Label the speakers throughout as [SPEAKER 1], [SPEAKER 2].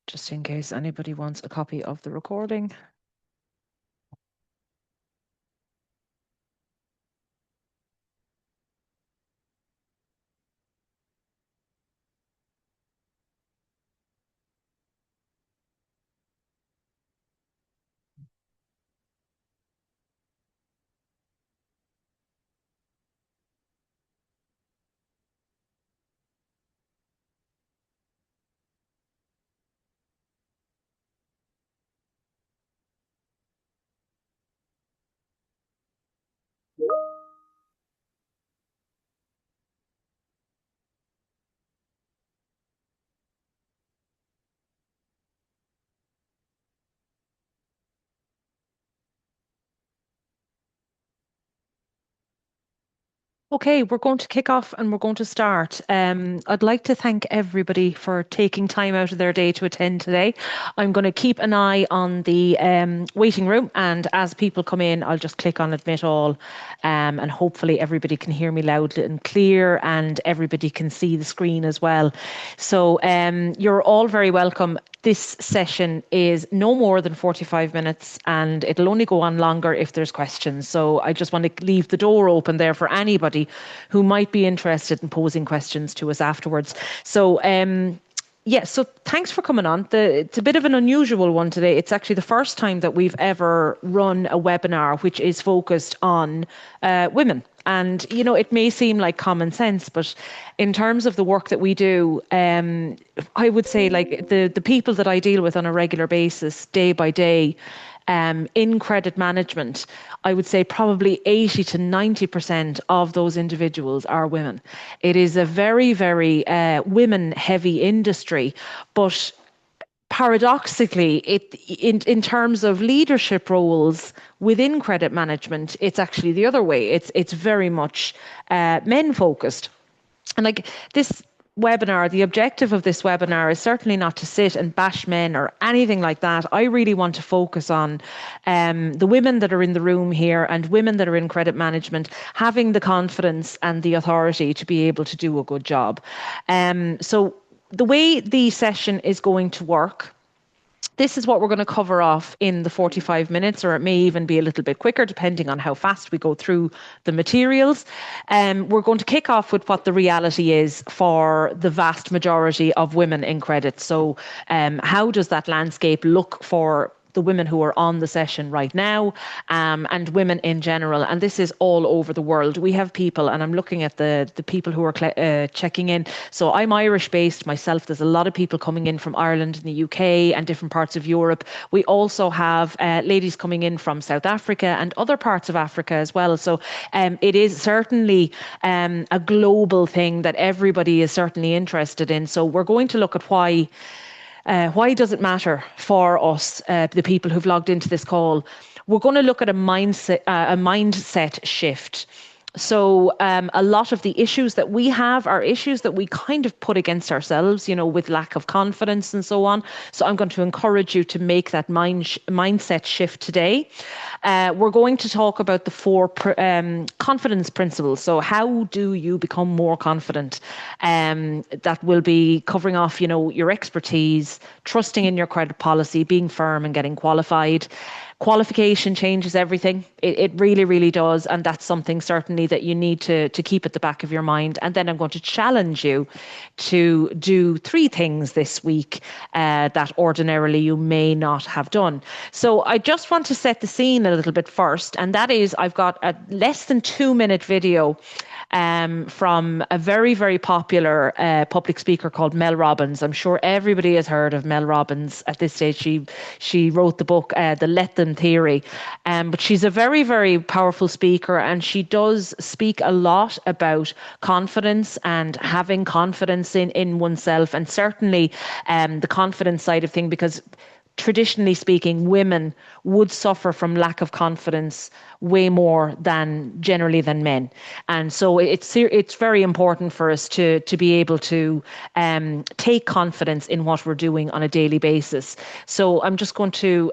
[SPEAKER 1] just in case anybody wants a copy of the recording. Okay, we're going to kick off and we're going to start. I'd like to thank everybody for taking time out of their day to attend today. I'm going to keep an eye on the waiting room, and as people come in, I'll just click on admit all, and hopefully everybody can hear me loud and clear, and everybody can see the screen as well. So you're all very welcome. This session is no more than 45 minutes and it'll only go on longer if there's questions. So I just want to leave the door open there for anybody who might be interested in posing questions to us afterwards. So yeah, so thanks for coming on. It's a bit of an unusual one today. It's actually the first time that we've ever run a webinar which is focused on women. And, you know, it may seem like common sense, but in terms of the work that we do, I would say like the people that I deal with on a regular basis, day by day, in credit management, I would say probably 80 to 90% of those individuals are women. It is a very, very women heavy industry, but paradoxically, in terms of leadership roles within credit management, it's actually the other way. It's very much men focused. And like this webinar, the objective of this webinar is certainly not to sit and bash men or anything like that. I really want to focus on the women that are in the room here and women that are in credit management having the confidence and the authority to be able to do a good job. So the way the session is going to work, this is what we're going to cover off in the 45 minutes, or it may even be a little bit quicker, depending on how fast we go through the materials. We're going to kick off with what the reality is for the vast majority of women in credit. So how does that landscape look for the women who are on the session right now, and women in general. And this is all over the world. We have people, and I'm looking at the people who are checking in. So I'm Irish based myself. There's a lot of people coming in from Ireland and the UK and different parts of Europe. We also have ladies coming in from South Africa and other parts of Africa as well. So it is certainly a global thing that everybody is certainly interested in. So we're going to look at why does it matter for us, the people who've logged into this call? We're going to look at a mindset shift. So a lot of the issues that we have are issues that we kind of put against ourselves, you know, with lack of confidence and so on. So I'm going to encourage you to make that mindset shift today. We're going to talk about the four confidence principles. So how do you become more confident? That will be covering off, you know, your expertise, trusting in your credit policy, being firm and getting qualified. Qualification changes everything. It really, really does. And that's something certainly that you need to keep at the back of your mind. And then I'm going to challenge you to do 3 things this week that ordinarily you may not have done. So I just want to set the scene a little bit first. And that is, I've got a less than 2-minute video from a very, very popular public speaker called Mel Robbins. I'm sure everybody has heard of Mel Robbins at this stage. She wrote the book, The Let Them Theory. But she's a very, very powerful speaker, and she does speak a lot about confidence and having confidence in oneself, and certainly the confidence side of thing, because traditionally speaking, women would suffer from lack of confidence way more than generally than men. And so it's very important for us to be able to take confidence in what we're doing on a daily basis. So I'm just going to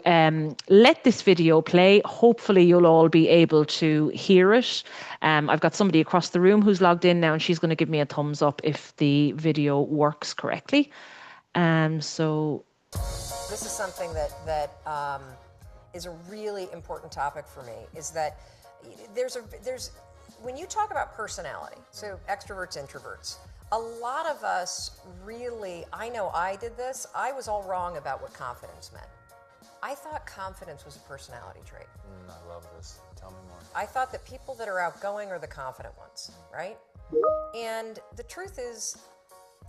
[SPEAKER 1] let this video play. Hopefully you'll all be able to hear it. I've got somebody across the room who's logged in now, and she's going to give me a thumbs up if the video works correctly. So
[SPEAKER 2] This is something that is a really important topic for me. Is that there's when you talk about personality, so extroverts, introverts, a lot of us really, I know I did this, I was all wrong about what confidence meant. I thought confidence was a personality trait.
[SPEAKER 3] I love this. Tell me more.
[SPEAKER 2] I thought that people that are outgoing are the confident ones, right? And the truth is,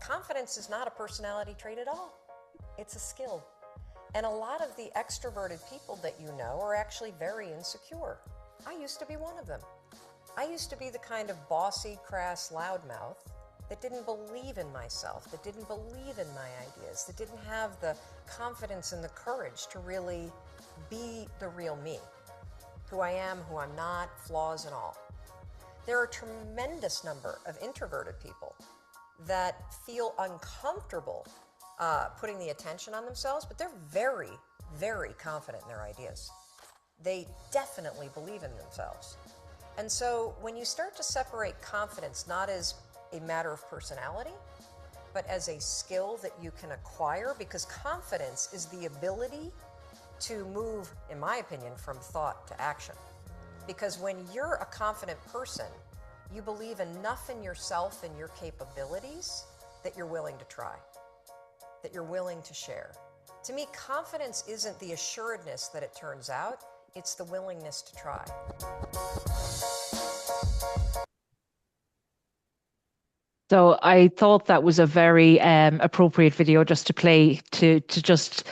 [SPEAKER 2] confidence is not a personality trait at all. It's a skill. And a lot of the extroverted people that you know are actually very insecure. I used to be one of them. I used to be the kind of bossy, crass loudmouth that didn't believe in myself, that didn't believe in my ideas, that didn't have the confidence and the courage to really be the real me, who I am, who I'm not, flaws and all. There are a tremendous number of introverted people that feel uncomfortable putting the attention on themselves, but they're very, very confident in their ideas. They definitely believe in themselves. And so when you start to separate confidence not as a matter of personality, but as a skill that you can acquire, because confidence is the ability to move, in my opinion, from thought to action. Because when you're a confident person, you believe enough in yourself and your capabilities that you're willing to try, that you're willing to share. To me, confidence isn't the assuredness that it turns out, it's the willingness to try.
[SPEAKER 1] So I thought that was a very appropriate video just to play to just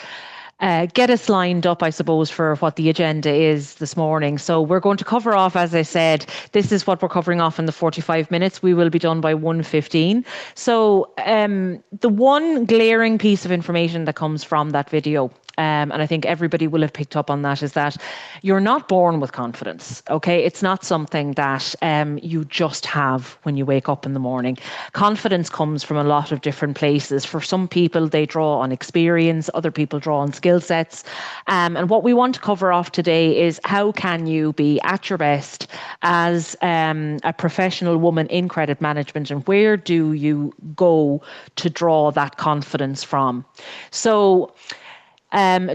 [SPEAKER 1] get us lined up, I suppose, for what the agenda is this morning. So we're going to cover off, as I said, this is what we're covering off in the 45 minutes. We will be done by 1:15. So the one glaring piece of information that comes from that video, and I think everybody will have picked up on that, is that you're not born with confidence, okay? It's not something that you just have when you wake up in the morning. Confidence comes from a lot of different places. For some people, they draw on experience. Other people draw on skill sets. And what we want to cover off today is how can you be at your best as a professional woman in credit management, and where do you go to draw that confidence from? So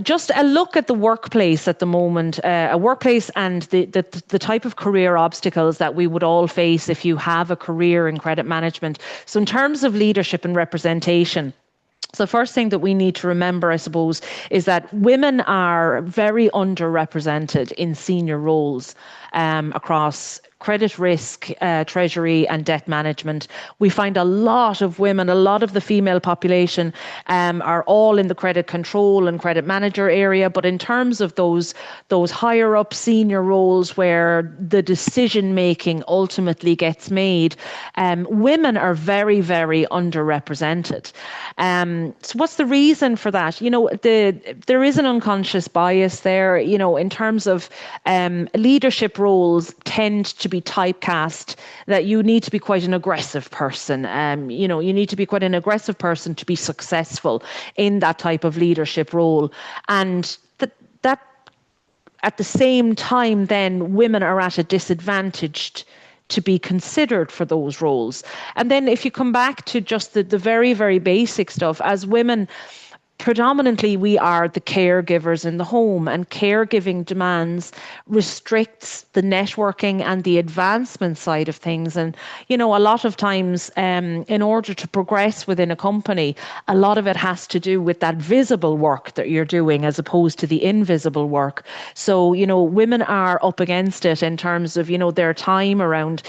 [SPEAKER 1] just a look at the workplace at the moment, a workplace and the type of career obstacles that we would all face if you have a career in credit management. So in terms of leadership and representation, so the first thing that we need to remember, I suppose, is that women are very underrepresented in senior roles across credit risk, treasury and debt management. We find a lot of women, a lot of the female population are all in the credit control and credit manager area. But in terms of those higher up senior roles where the decision making ultimately gets made, women are very, very underrepresented. So what's the reason for that? You know, there is an unconscious bias there, you know, in terms of leadership roles tend to be typecast, that you need to be quite an aggressive person. You know, you need to be quite an aggressive person to be successful in that type of leadership role. And that at the same time, then women are at a disadvantage to be considered for those roles. And then if you come back to just the very, very basic stuff, as women, predominantly we are the caregivers in the home, and caregiving demands restricts the networking and the advancement side of things. And you know, a lot of times in order to progress within a company, a lot of it has to do with that visible work that you're doing as opposed to the invisible work. So you know, women are up against it in terms of, you know, their time around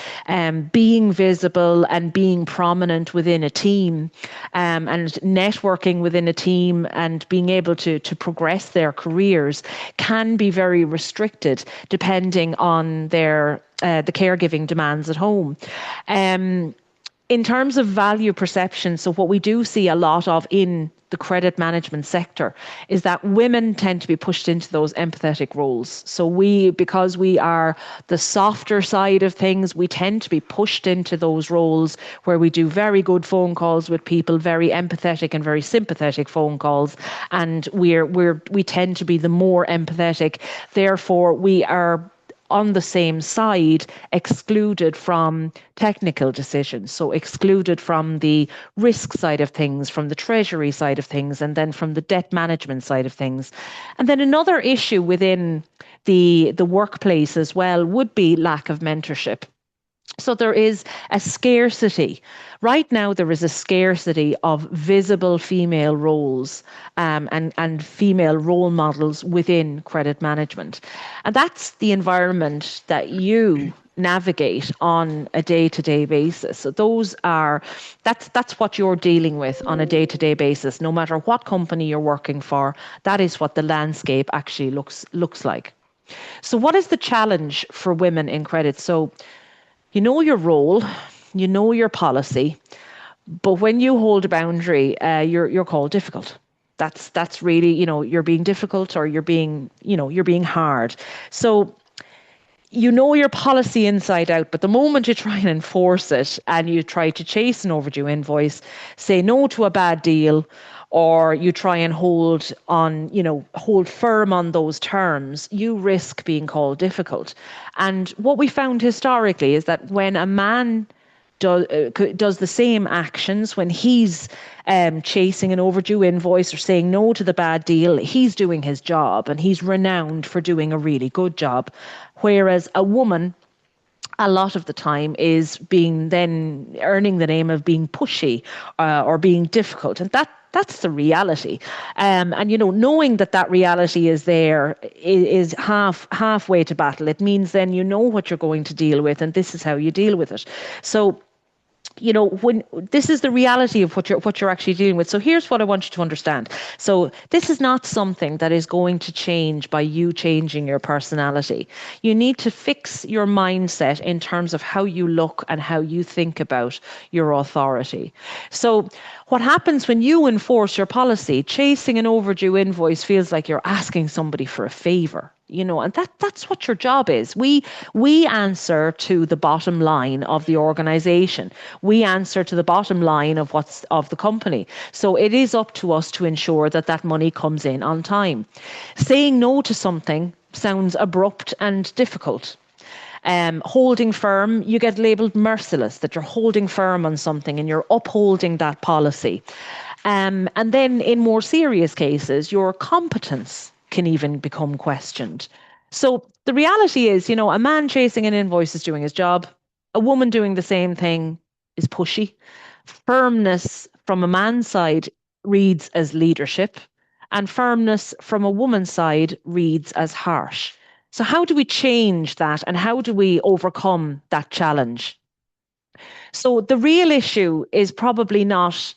[SPEAKER 1] being visible and being prominent within a team, and networking within a team and being able to progress their careers can be very restricted depending on their the caregiving demands at home. In terms of value perception, so what we do see a lot of in the credit management sector is that women tend to be pushed into those empathetic roles. So because we are the softer side of things, we tend to be pushed into those roles where we do very good phone calls with people, very empathetic and very sympathetic phone calls, and we tend to be the more empathetic. Therefore, we are on the same side, excluded from technical decisions. So excluded from the risk side of things, from the treasury side of things, and then from the debt management side of things. And then another issue within the workplace as well would be lack of mentorship. So there is a scarcity. Right now, there is a scarcity of visible female roles and female role models within credit management. And that's the environment that you navigate on a day-to-day basis. So that's what you're dealing with on a day-to-day basis. No matter what company you're working for, that is what the landscape actually looks like. So what is the challenge for women in credit? So you know your role, you know your policy, but when you hold a boundary, you're called difficult. That's really, you're being difficult, or you're being hard. So you know your policy inside out, but the moment you try and enforce it and you try to chase an overdue invoice, say no to a bad deal, or you try and hold firm on those terms, you risk being called difficult. And what we found historically is that when a man does the same actions, when he's chasing an overdue invoice or saying no to the bad deal, he's doing his job and he's renowned for doing a really good job. Whereas a woman, a lot of the time, is being then earning the name of being pushy or being difficult. And that's the reality. And, knowing that reality is there is halfway to battle. It means then you know what you're going to deal with, and this is how you deal with it. So, when this is the reality of what you're actually dealing with. So here's what I want you to understand. So this is not something that is going to change by you changing your personality. You need to fix your mindset in terms of how you look and how you think about your authority. So what happens when you enforce your policy? Chasing an overdue invoice feels like you're asking somebody for a favor. And that's what your job is. We answer to the bottom line of the organization. We answer to the bottom line of the company. So it is up to us to ensure that money comes in on time. Saying no to something sounds abrupt and difficult. Holding firm, you get labeled merciless, that you're holding firm on something and you're upholding that policy. And then in more serious cases, your competence can even become questioned. So the reality is, a man chasing an invoice is doing his job. A woman doing the same thing is pushy. Firmness from a man's side reads as leadership, and firmness from a woman's side reads as harsh. So how do we change that, and how do we overcome that challenge? So the real issue is probably not,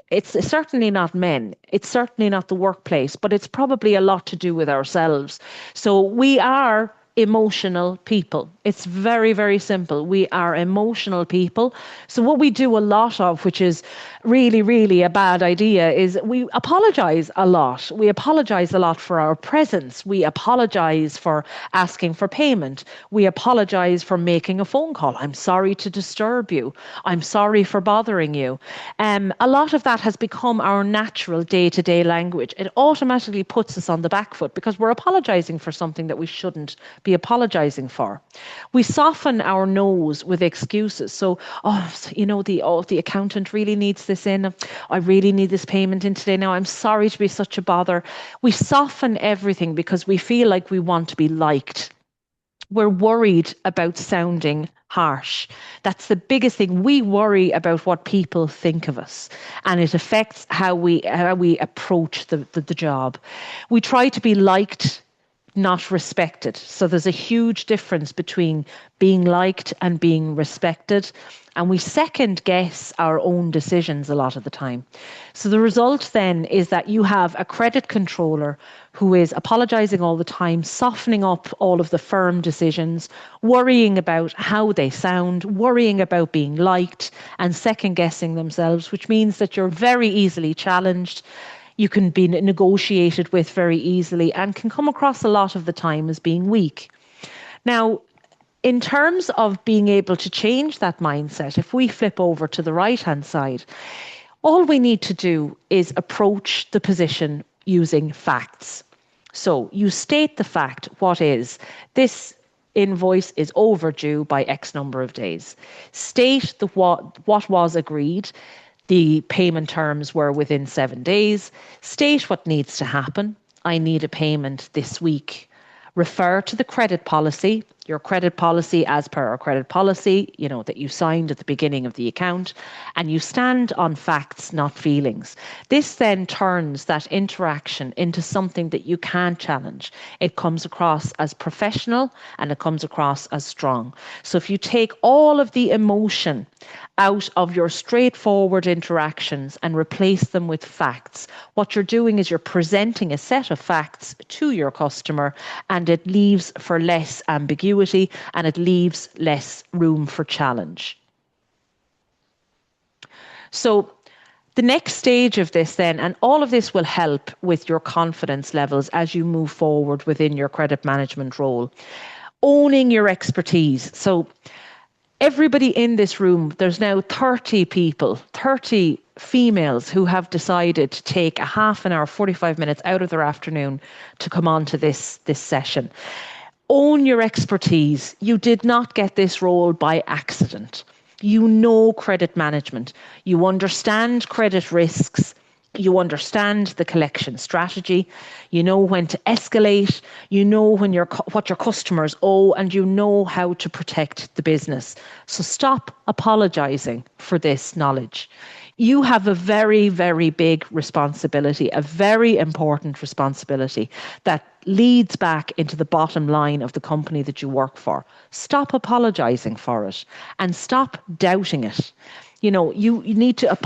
[SPEAKER 1] it's certainly not men. It's certainly not the workplace, but it's probably a lot to do with ourselves. So we are emotional people. It's very, very simple. We are emotional people. So what we do a lot of, which is really, really a bad idea, is we apologize a lot. We apologize a lot for our presence. We apologize for asking for payment. We apologize for making a phone call. I'm sorry to disturb you. I'm sorry for bothering you. A lot of that has become our natural day-to-day language. It automatically puts us on the back foot because we're apologizing for something that we shouldn't be apologizing for. We soften our nose with excuses. So, the accountant really needs this in. I really need this payment in today. Now, I'm sorry to be such a bother. We soften everything because we feel like we want to be liked. We're worried about sounding harsh. That's the biggest thing. We worry about what people think of us, and it affects how we approach the job. We try to be liked, not respected. So there's a huge difference between being liked and being respected. And we second guess our own decisions a lot of the time. So the result then is that you have a credit controller who is apologizing all the time, softening up all of the firm decisions, worrying about how they sound, worrying about being liked, and second guessing themselves, which means that you're very easily challenged. You can be negotiated with very easily and can come across a lot of the time as being weak. Now, in terms of being able to change that mindset, if we flip over to the right-hand side, all we need to do is approach the position using facts. So you state the fact, what is. This invoice is overdue by X number of days. State what was agreed. The payment terms were within 7 days. State what needs to happen. I need a payment this week. Refer to the credit policy, your credit policy as per our credit policy, that you signed at the beginning of the account, and you stand on facts, not feelings. This then turns that interaction into something that you can challenge. It comes across as professional and it comes across as strong. So if you take all of the emotion out of your straightforward interactions and replace them with facts, what you're doing is you're presenting a set of facts to your customer, and it leaves for less ambiguity and it leaves less room for challenge. So the next stage of this then, and all of this will help with your confidence levels as you move forward within your credit management role. Owning your expertise. So everybody in this room, there's now 30 people, 30 females who have decided to take a half an hour, 45 minutes out of their afternoon to come on to this session. Own your expertise. You did not get this role by accident. You know credit management. You understand credit risks. You understand the collection strategy. You know when to escalate. You know what your customers owe, and you know how to protect the business. So stop apologizing for this knowledge. You have a very, very big responsibility, a very important responsibility that leads back into the bottom line of the company that you work for. Stop apologizing for it and stop doubting it. You need to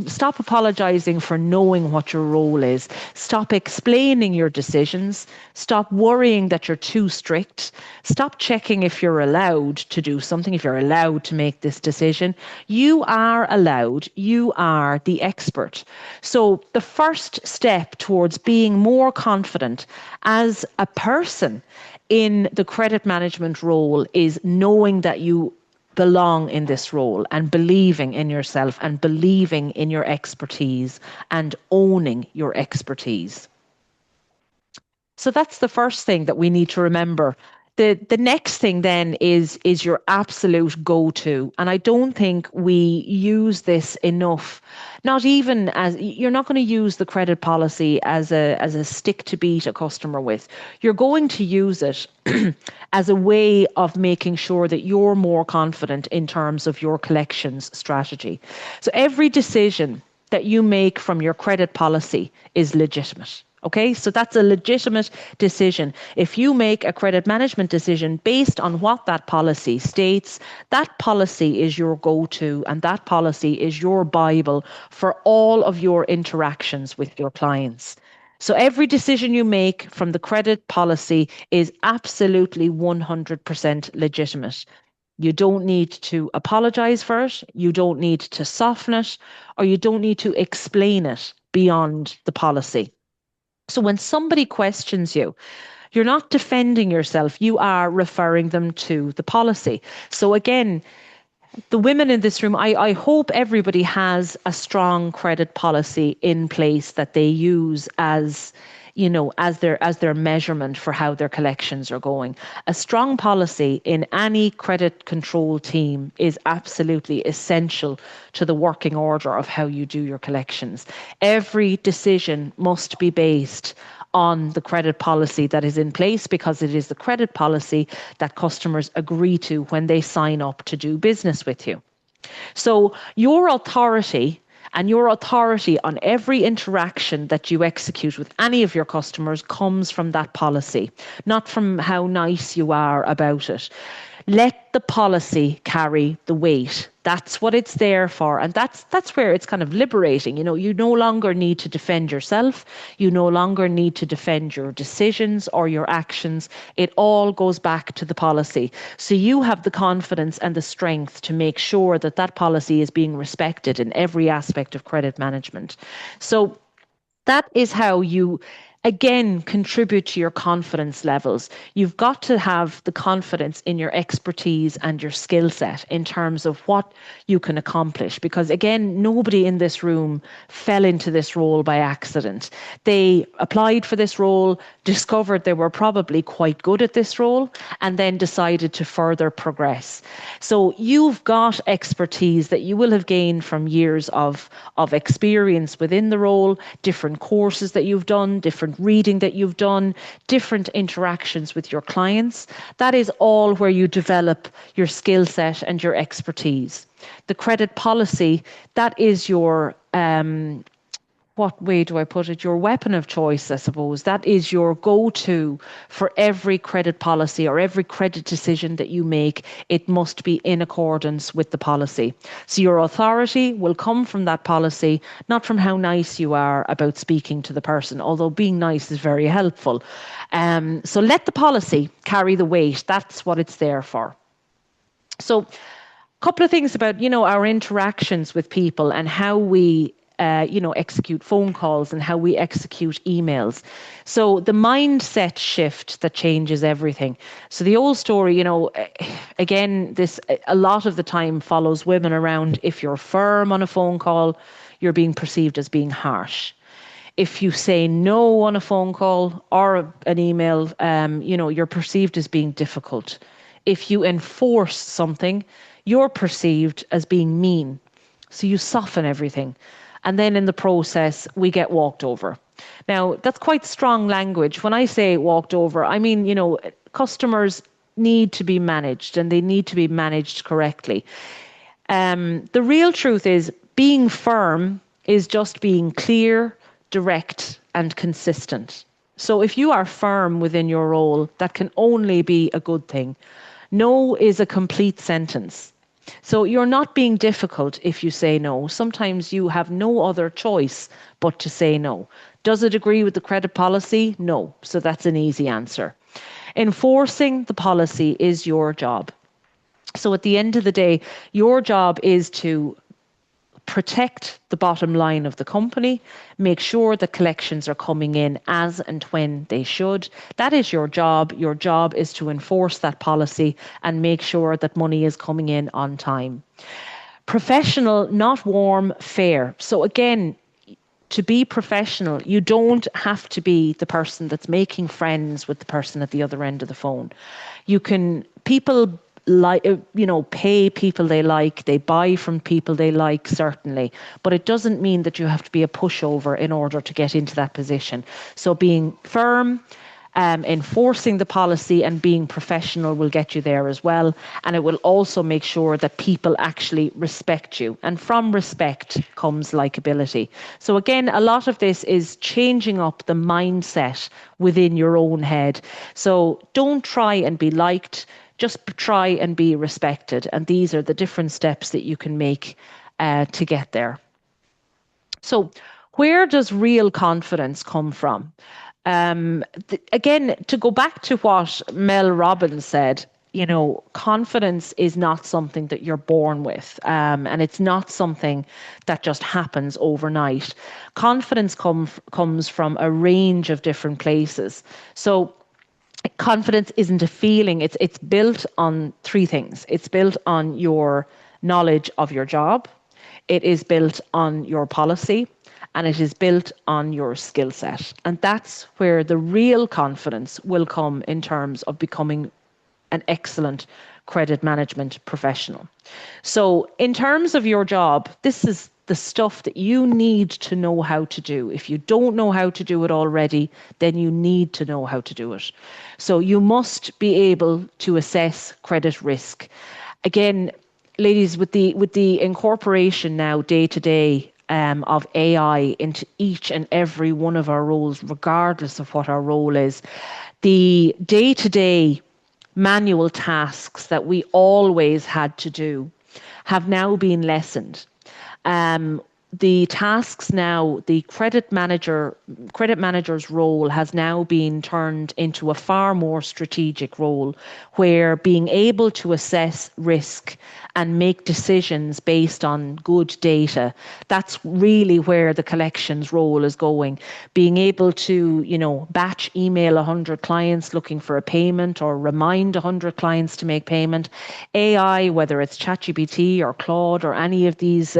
[SPEAKER 1] stop apologizing for knowing what your role is. Stop explaining your decisions. Stop worrying that you're too strict. Stop checking if you're allowed to do something, if you're allowed to make this decision. You are allowed. You are the expert. So the first step towards being more confident as a person in the credit management role is knowing that you belong in this role and believing in yourself and believing in your expertise and owning your expertise. So that's the first thing that we need to remember. The next thing then is your absolute go-to. And I don't think we use this enough. Not even as you're not going to use the credit policy as a stick to beat a customer with. You're going to use it as a way of making sure that you're more confident in terms of your collections strategy. So every decision that you make from your credit policy is legitimate. Okay, so that's a legitimate decision. If you make a credit management decision based on what that policy states, that policy is your go-to and that policy is your Bible for all of your interactions with your clients. So every decision you make from the credit policy is absolutely 100% legitimate. You don't need to apologize for it. You don't need to soften it, or you don't need to explain it beyond the policy. So when somebody questions you, you're not defending yourself, you are referring them to the policy. So again, the women in this room, I hope everybody has a strong credit policy in place that they use as their measurement for how their collections are going. A strong policy in any credit control team is absolutely essential to the working order of how you do your collections. Every decision must be based on the credit policy that is in place, because it is the credit policy that customers agree to when they sign up to do business with you. So your authority on every interaction that you execute with any of your customers comes from that policy, not from how nice you are about it. Let the policy carry the weight. That's what it's there for. And that's where it's kind of liberating. You no longer need to defend yourself. You no longer need to defend your decisions or your actions. It all goes back to the policy. So you have the confidence and the strength to make sure that that policy is being respected in every aspect of credit management. So that is how you again contribute to your confidence levels. You've got to have the confidence in your expertise and your skill set in terms of what you can accomplish, because again, nobody in this room fell into this role by accident. They applied for this role, discovered they were probably quite good at this role, and then decided to further progress. So you've got expertise that you will have gained from years of experience within the role, different courses that you've done, different reading that you've done, different interactions with your clients. That is all where you develop your skill set and your expertise. The credit policy, that is your what way do I put it? Your weapon of choice, I suppose. That is your go-to for every credit policy or every credit decision that you make. It must be in accordance with the policy. So your authority will come from that policy, not from how nice you are about speaking to the person, although being nice is very helpful. So let the policy carry the weight. That's what it's there for. So a couple of things about, our interactions with people and how we execute phone calls and how we execute emails. So the mindset shift that changes everything. So the old story, again, this a lot of the time follows women around. If you're firm on a phone call, you're being perceived as being harsh. If you say no on a phone call or an email, you're perceived as being difficult. If you enforce something, you're perceived as being mean. So you soften everything. And then in the process, we get walked over. Now, that's quite strong language. When I say walked over, I mean, customers need to be managed and they need to be managed correctly. The real truth is being firm is just being clear, direct, and consistent. So if you are firm within your role, that can only be a good thing. No is a complete sentence. So you're not being difficult if you say no. Sometimes you have no other choice but to say no. Does it agree with the credit policy? No. So that's an easy answer. Enforcing the policy is your job. So at the end of the day, your job is to protect the bottom line of the company, make sure the collections are coming in as and when they should. That is your job. Your job is to enforce that policy and make sure that money is coming in on time. Professional, not warm, fair. So again, to be professional, you don't have to be the person that's making friends with the person at the other end of the phone. People pay people they like, they buy from people they like, certainly. But it doesn't mean that you have to be a pushover in order to get into that position. So being firm, enforcing the policy and being professional will get you there as well. And it will also make sure that people actually respect you. And from respect comes likability. So again, a lot of this is changing up the mindset within your own head. So don't try and be liked. Just try and be respected. And these are the different steps that you can make to get there. So where does real confidence come from? Again, to go back to what Mel Robbins said, confidence is not something that you're born with, and it's not something that just happens overnight. Confidence comes from a range of different places. So confidence isn't a feeling. It's built on three things. It's built on your knowledge of your job. It is built on your policy, and it is built on your skill set. And that's where the real confidence will come in terms of becoming an excellent credit management professional. So in terms of your job, this is the stuff that you need to know how to do. If you don't know how to do it already, then you need to know how to do it. So you must be able to assess credit risk. Again, ladies, with the incorporation now day to day of AI into each and every one of our roles, regardless of what our role is, the day to day manual tasks that we always had to do have now been lessened. The tasks now, the credit manager's role has now been turned into a far more strategic role, where being able to assess risk and make decisions based on good data, that's really where the collections role is going. Being able to, batch email 100 clients looking for a payment or remind 100 clients to make payment. AI, whether it's ChatGPT or Claude or any of these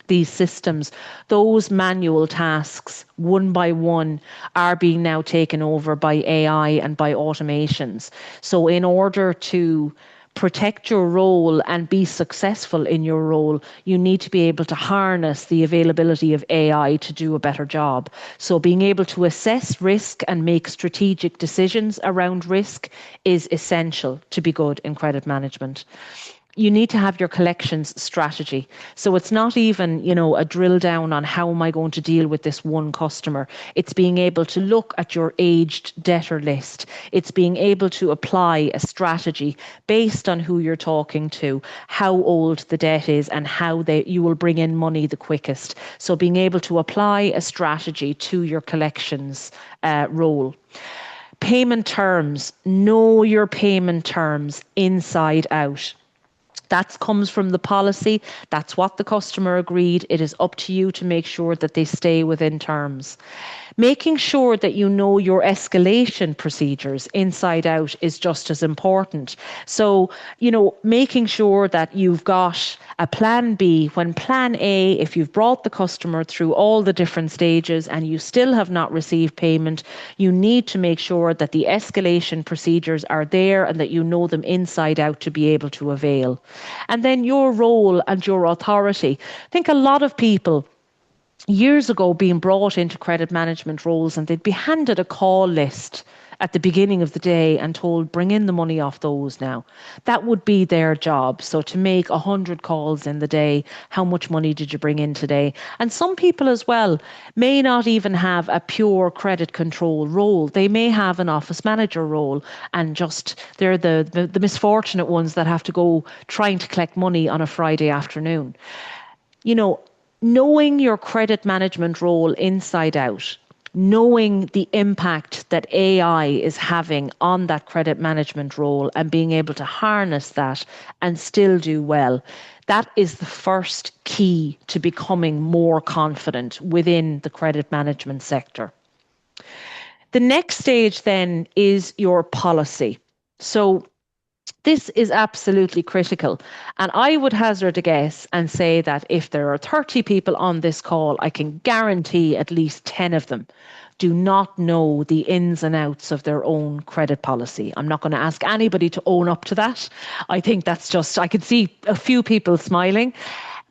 [SPEAKER 1] these systems, those manual tasks, one by one, are being now taken over by AI and by automations. So in order to protect your role and be successful in your role, you need to be able to harness the availability of AI to do a better job. So being able to assess risk and make strategic decisions around risk is essential to be good in credit management. You need to have your collections strategy. So it's not even, a drill down on how am I going to deal with this one customer. It's being able to look at your aged debtor list. It's being able to apply a strategy based on who you're talking to, how old the debt is, and how you will bring in money the quickest. So being able to apply a strategy to your collections role. Payment terms. Know your payment terms inside out. That comes from the policy. That's what the customer agreed. It is up to you to make sure that they stay within terms. Making sure that you know your escalation procedures inside out is just as important. So, making sure that you've got a plan B when plan A, if you've brought the customer through all the different stages and you still have not received payment, you need to make sure that the escalation procedures are there and that you know them inside out to be able to avail. And then your role and your authority. I think a lot of people years ago being brought into credit management roles and they'd be handed a call list at the beginning of the day and told, bring in the money off those now. That would be their job. So to make 100 calls in the day, how much money did you bring in today? And some people as well may not even have a pure credit control role. They may have an office manager role and just they're the misfortunate ones that have to go trying to collect money on a Friday afternoon. Knowing your credit management role inside out, knowing the impact that AI is having on that credit management role and being able to harness that and still do well, that is the first key to becoming more confident within the credit management sector. The next stage then is your policy. So this is absolutely critical. And I would hazard a guess and say that if there are 30 people on this call, I can guarantee at least 10 of them do not know the ins and outs of their own credit policy. I'm not going to ask anybody to own up to that. I think that's just, I could see a few people smiling.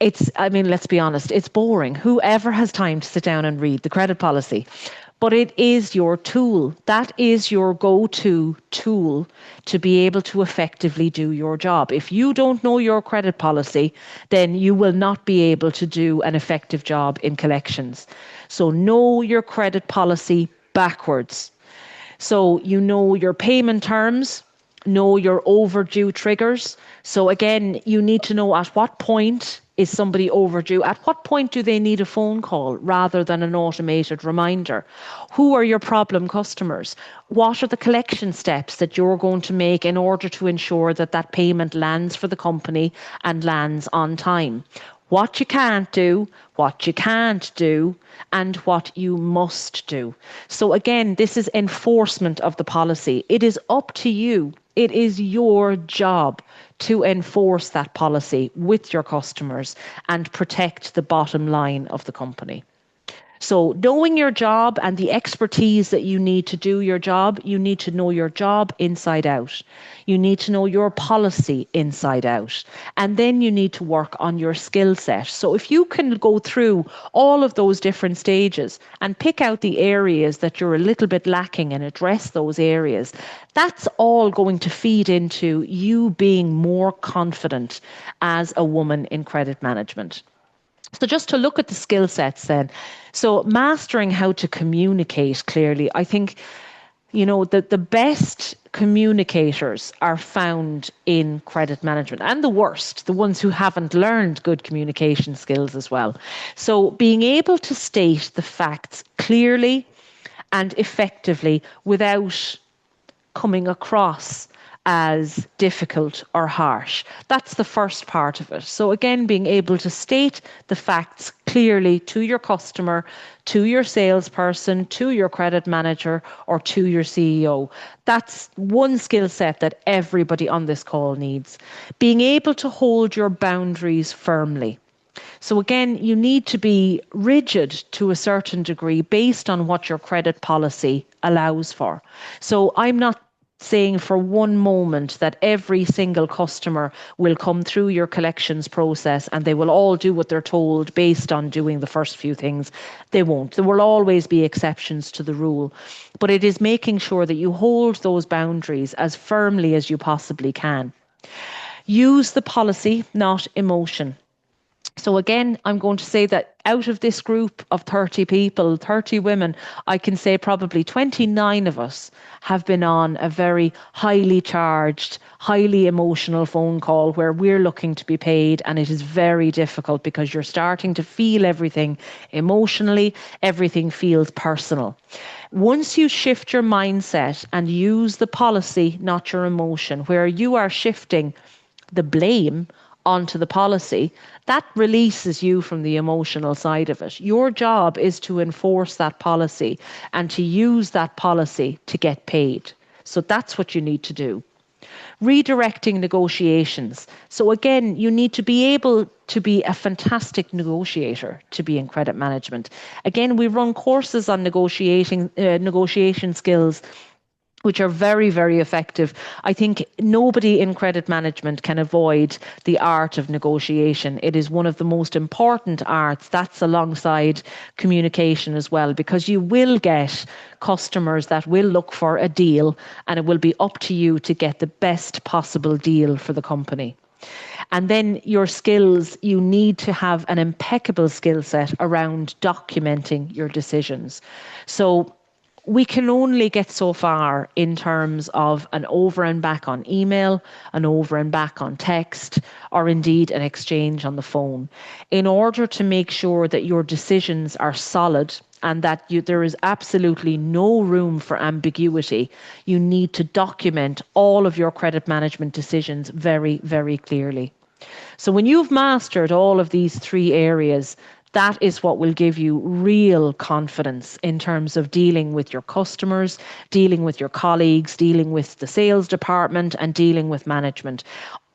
[SPEAKER 1] Let's be honest, it's boring. Whoever has time to sit down and read the credit policy? But it is your tool. That is your go-to tool to be able to effectively do your job. If you don't know your credit policy, then you will not be able to do an effective job in collections. So know your credit policy backwards. So you know your payment terms, know your overdue triggers. So again, you need to know at what point is somebody overdue? At what point do they need a phone call rather than an automated reminder? Who are your problem customers? What are the collection steps that you're going to make in order to ensure that that payment lands for the company and lands on time? What you can't do, what you can't do, and what you must do. So again, this is enforcement of the policy. It is up to you. It is your job to enforce that policy with your customers and protect the bottom line of the company. So knowing your job and the expertise that you need to do your job, you need to know your job inside out. You need to know your policy inside out. And then you need to work on your skill set. So if you can go through all of those different stages and pick out the areas that you're a little bit lacking and address those areas, that's all going to feed into you being more confident as a woman in credit management. So just to look at the skill sets then. So mastering how to communicate clearly, I think, the best communicators are found in credit management, and the worst, the ones who haven't learned good communication skills as well. So being able to state the facts clearly and effectively without coming across as difficult or harsh. That's the first part of it. So again, being able to state the facts clearly to your customer, to your salesperson, to your credit manager, or to your CEO. That's one skill set that everybody on this call needs. Being able to hold your boundaries firmly. So again, you need to be rigid to a certain degree based on what your credit policy allows for. So I'm not saying for one moment that every single customer will come through your collections process and they will all do what they're told based on doing the first few things. They won't. There will always be exceptions to the rule. But it is making sure that you hold those boundaries as firmly as you possibly can. Use the policy, not emotion. So again, I'm going to say that out of this group of 30 people, 30 women, I can say probably 29 of us have been on a very highly charged, highly emotional phone call where we're looking to be paid, and it is very difficult because you're starting to feel everything emotionally, everything feels personal. Once you shift your mindset and use the policy, not your emotion, where you are shifting the blame onto the policy, that releases you from the emotional side of it. Your job is to enforce that policy and to use that policy to get paid. So that's what you need to do. Redirecting negotiations. So again, you need to be able to be a fantastic negotiator to be in credit management. Again, we run courses on negotiation skills which are very, very effective. I think nobody in credit management can avoid the art of negotiation. It is one of the most important arts. That's alongside communication as well, because you will get customers that will look for a deal, and it will be up to you to get the best possible deal for the company. And then your skills, you need to have an impeccable skill set around documenting your decisions. So we can only get so far in terms of an over and back on email, an over and back on text, or indeed an exchange on the phone. In order to make sure that your decisions are solid and that there is absolutely no room for ambiguity, you need to document all of your credit management decisions very, very clearly. So when you've mastered all of these three areas, that is what will give you real confidence in terms of dealing with your customers, dealing with your colleagues, dealing with the sales department, and dealing with management.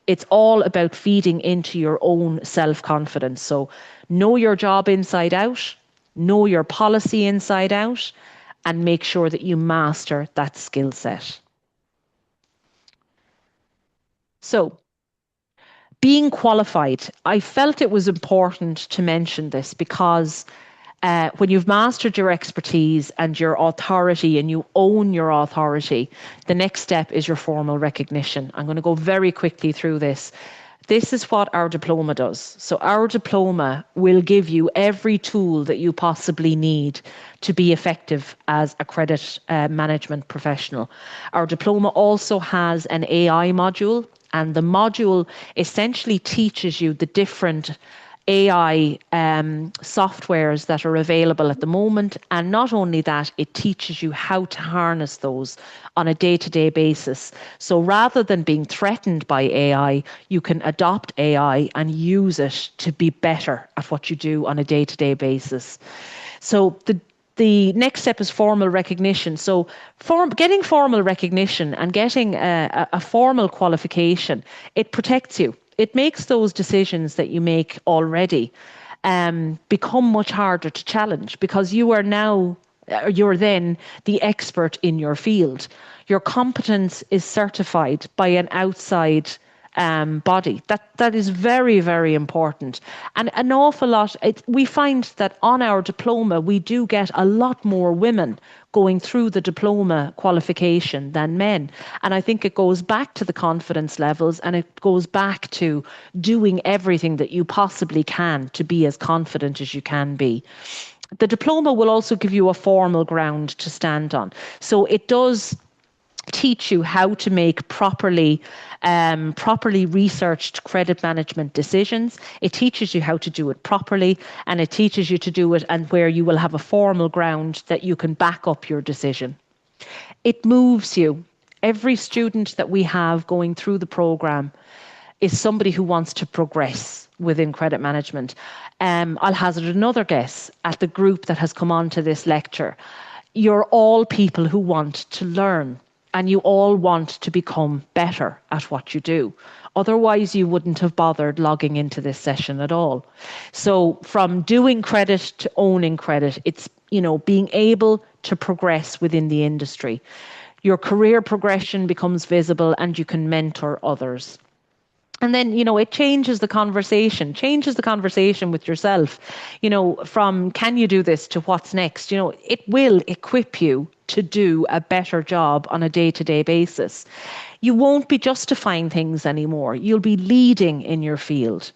[SPEAKER 1] It's all about feeding into your own self-confidence. So know your job inside out, know your policy inside out, and make sure that you master that skill set. So being qualified, I felt it was important to mention this because when you've mastered your expertise and your authority and you own your authority, the next step is your formal recognition. I'm going to go very quickly through this. This is what our diploma does. So our diploma will give you every tool that you possibly need to be effective as a credit management professional. Our diploma also has an AI module, and the module essentially teaches you the different AI softwares that are available at the moment. And not only that, it teaches you how to harness those on a day-to-day basis. So rather than being threatened by AI, you can adopt AI and use it to be better at what you do on a day-to-day basis. So the next step is formal recognition. So getting formal recognition and getting a formal qualification, it protects you. It makes those decisions that you make already become much harder to challenge because you're then the expert in your field. Your competence is certified by an outside body. That is very, very important. And an awful lot, we find that on our diploma, we do get a lot more women going through the diploma qualification than men. And I think it goes back to the confidence levels, and it goes back to doing everything that you possibly can to be as confident as you can be. The diploma will also give you a formal ground to stand on. So it does teach you how to make properly researched credit management decisions. It teaches you how to do it properly, and it teaches you to do it and where you will have a formal ground that you can back up your decision. It moves you. Every student that we have going through the program is somebody who wants to progress within credit management. I'll hazard another guess at the group that has come on to this lecture. You're all people who want to learn, and you all want to become better at what you do. Otherwise, you wouldn't have bothered logging into this session at all. So, from doing credit to owning credit, it's, being able to progress within the industry. Your career progression becomes visible and you can mentor others. And then, it changes the conversation with yourself, from can you do this to what's next? It will equip you to do a better job on a day to day basis. You won't be justifying things anymore. You'll be leading in your field.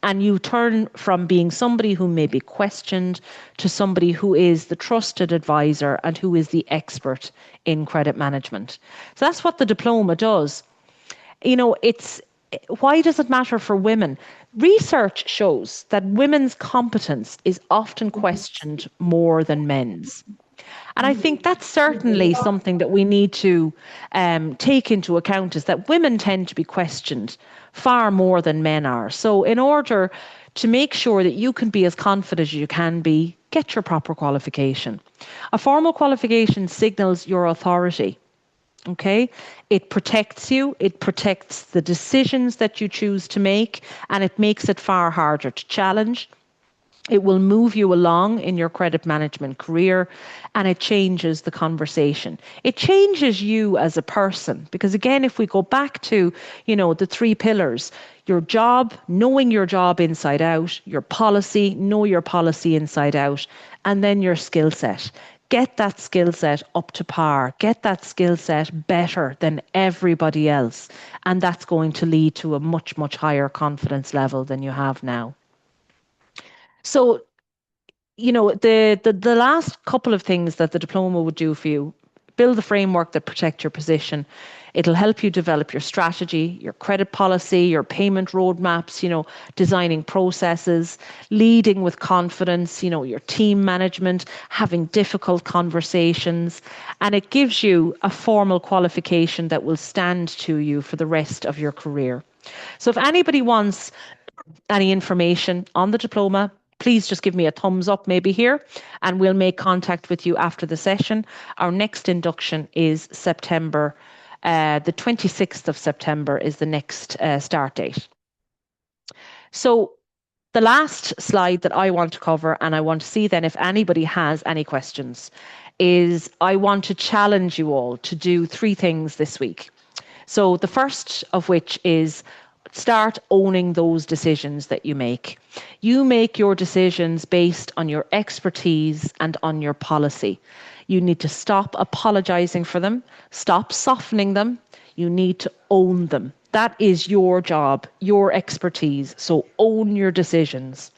[SPEAKER 1] And you turn from being somebody who may be questioned to somebody who is the trusted advisor and who is the expert in credit management. So that's what the diploma does. It's why does it matter for women? Research shows that women's competence is often questioned more than men's. And I think that's certainly something that we need to take into account, is that women tend to be questioned far more than men are. So in order to make sure that you can be as confident as you can be, get your proper qualification. A formal qualification signals your authority. Okay, it protects you, it protects the decisions that you choose to make, and it makes it far harder to challenge. It will move you along in your credit management career, and it changes the conversation. It changes you as a person, because again, if we go back to, the three pillars: your job, knowing your job inside out; your policy, know your policy inside out; and then your skill set. Get that skill set up to par, get that skill set better than everybody else. And that's going to lead to a much, much higher confidence level than you have now. So, the last couple of things that the diploma would do for you: build the framework that protect your position. It'll help you develop your strategy, your credit policy, your payment roadmaps, designing processes, leading with confidence, your team management, having difficult conversations. And it gives you a formal qualification that will stand to you for the rest of your career. So if anybody wants any information on the diploma, please just give me a thumbs up maybe here, and we'll make contact with you after the session. Our next induction is September, the 26th of September is the next start date. So the last slide that I want to cover, and I want to see then if anybody has any questions, is I want to challenge you all to do 3 things this week. So the first of which is start owning those decisions that you make. You make your decisions based on your expertise and on your policy. You need to stop apologizing for them, stop softening them. You need to own them. That is your job, your expertise. So own your decisions.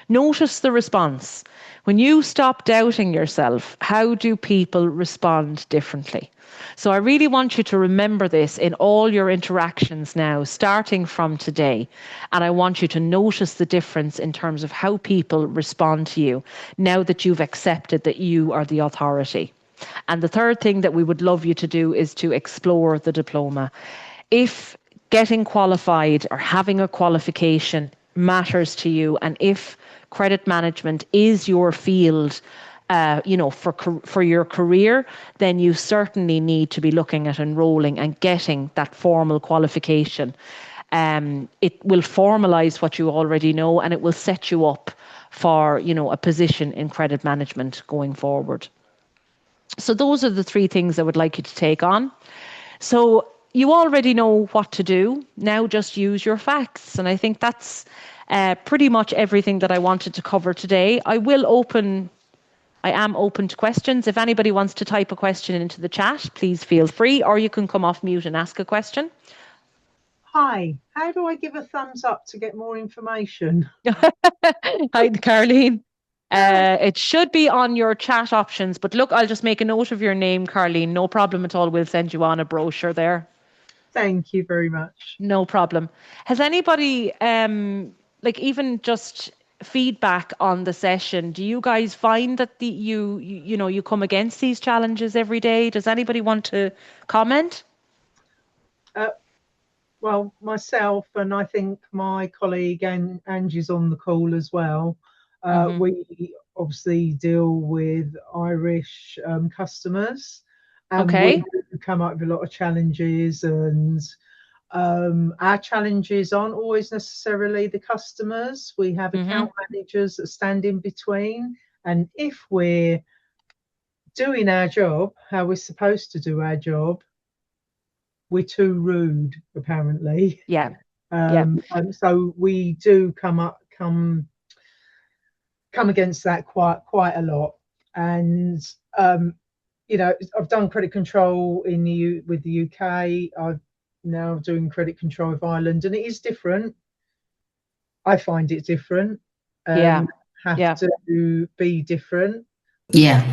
[SPEAKER 1] Notice the response. When you stop doubting yourself, how do people respond differently? So I really want you to remember this in all your interactions now, starting from today. And I want you to notice the difference in terms of how people respond to you now that you've accepted that you are the authority. And the third thing that we would love you to do is to explore the diploma. If getting qualified or having a qualification matters to you, and if credit management is your field, for your career, then you certainly need to be looking at enrolling and getting that formal qualification. It will formalize what you already know, and it will set you up for, a position in credit management going forward. So those are the 3 things I would like you to take on. So you already know what to do. Now just use your facts. And I think that's pretty much everything that I wanted to cover today. I am open to questions. If anybody wants to type a question into the chat, please feel free, or you can come off mute and ask a question.
[SPEAKER 4] Hi, how do I give a thumbs up to get more information?
[SPEAKER 1] Hi, Carleen. It should be on your chat options, but look, I'll just make a note of your name, Carleen. No problem at all. We'll send you on a brochure there.
[SPEAKER 4] Thank you very much.
[SPEAKER 1] No problem. Has anybody, even just feedback on the session? Do you guys find that you come against these challenges every day? Does anybody want to comment?
[SPEAKER 4] Well, myself, and I think my colleague Angie's on the call as well. We obviously deal with Irish customers, and
[SPEAKER 1] Okay.
[SPEAKER 4] we come up with a lot of challenges, and Our challenges aren't always necessarily the customers. We have account managers that stand in between. And if we're doing our job, how we're supposed to do our job, we're too rude, apparently.
[SPEAKER 1] Yeah. Yeah.
[SPEAKER 4] And so we do come against that quite a lot. And you know, I've done credit control with the UK. I've now doing credit control of Ireland, and it is different. I find it different.
[SPEAKER 1] Yeah.
[SPEAKER 4] Have to be different.
[SPEAKER 5] Yeah.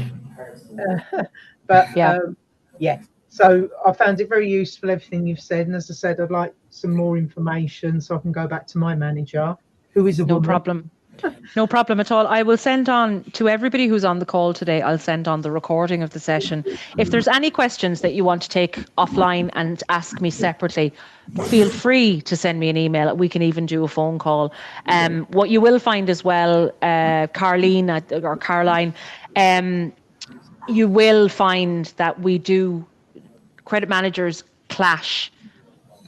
[SPEAKER 4] But
[SPEAKER 1] Yeah.
[SPEAKER 4] yeah. So I found it very useful, everything you've said. And as I said, I'd like some more information so I can go back to my manager, who is a
[SPEAKER 1] No
[SPEAKER 4] woman.
[SPEAKER 1] problem. No problem at all. I will send on to everybody who's on the call today. I'll send on the recording of the session. If there's any questions that you want to take offline and ask me separately, feel free to send me an email. We can even do a phone call. What you will find as well, Caroline, you will find that credit managers clash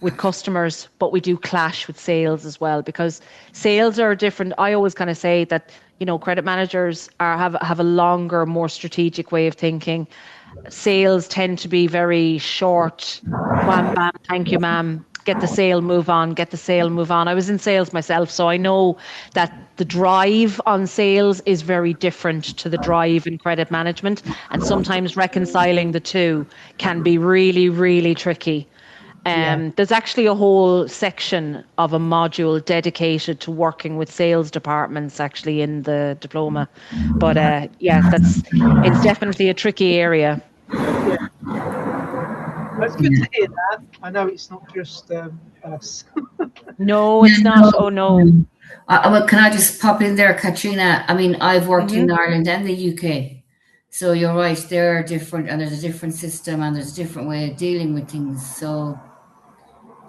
[SPEAKER 1] with customers, but we do clash with sales as well, because sales are different. I always kind of say that, you know, credit managers have a longer, more strategic way of thinking. Sales tend to be very short. Wham, bam, thank you, ma'am. Get the sale, move on. Get the sale, move on. I was in sales myself, so I know that the drive on sales is very different to the drive in credit management, and sometimes reconciling the two can be really, really tricky. There's actually a whole section of a module dedicated to working with sales departments actually in the diploma. But it's definitely a tricky area.
[SPEAKER 4] Yeah. It's good to hear that. I know it's not just us.
[SPEAKER 1] No, it's not. Oh, no.
[SPEAKER 5] Well, can I just pop in there, Katrina? I mean, I've worked in Ireland and the UK. So you're right, they're different, and there's a different system, and there's a different way of dealing with things. So,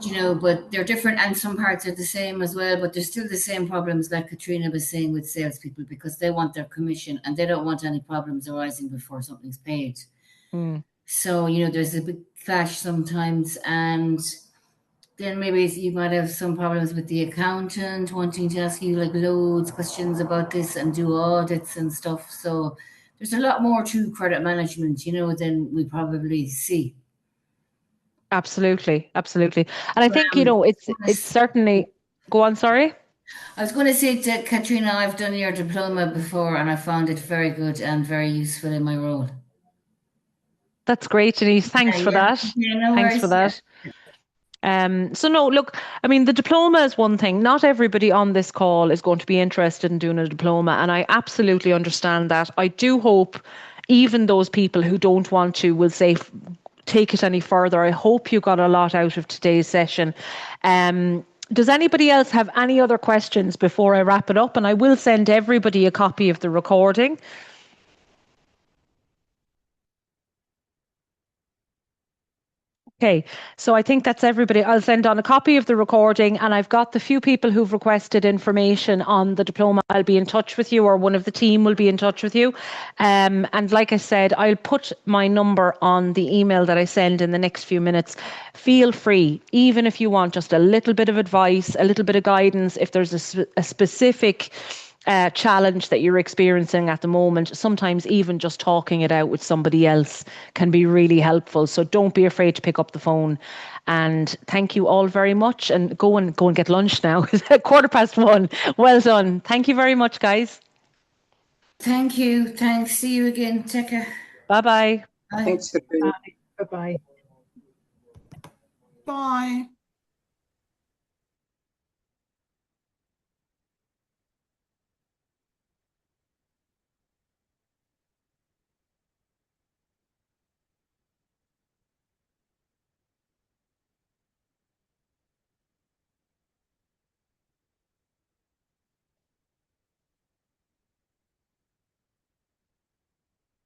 [SPEAKER 5] you know, but they're different, and some parts are the same as well, but there's still the same problems like Katrina was saying with salespeople, because they want their commission and they don't want any problems arising before something's paid. So, you know, there's a big clash sometimes, and then maybe you might have some problems with the accountant wanting to ask you like loads of questions about this and do audits and stuff. So there's a lot more to credit management, you know, than we probably see.
[SPEAKER 1] Absolutely. Absolutely. And I think, you know, it's certainly, go on, sorry.
[SPEAKER 5] I was going to say to Katrina, I've done your diploma before and I found it very good and very useful in my role.
[SPEAKER 1] That's great, Denise. Thanks for that. Thanks for that. So no, look, I mean, the diploma is one thing. Not everybody on this call is going to be interested in doing a diploma, and I absolutely understand that. I do hope even those people who don't want to will say take it any further. I hope you got a lot out of today's session. Does anybody else have any other questions before I wrap it up? And I will send everybody a copy of the recording. Okay, so I think that's everybody. I'll send on a copy of the recording, and I've got the few people who've requested information on the diploma. I'll be in touch with you, or one of the team will be in touch with you. And like I said, I'll put my number on the email that I send in the next few minutes. Feel free, even if you want just a little bit of advice, a little bit of guidance, if there's a specific challenge that you're experiencing at the moment. Sometimes even just talking it out with somebody else can be really helpful. So don't be afraid to pick up the phone. And thank you all very much. And go and get lunch now. It's 1:15. Well done. Thank you very much, guys.
[SPEAKER 5] Thank you. Thanks. See you again. Take care.
[SPEAKER 1] Bye-bye.
[SPEAKER 5] Bye.
[SPEAKER 4] Thanks, Bye. Bye-bye.
[SPEAKER 6] Bye.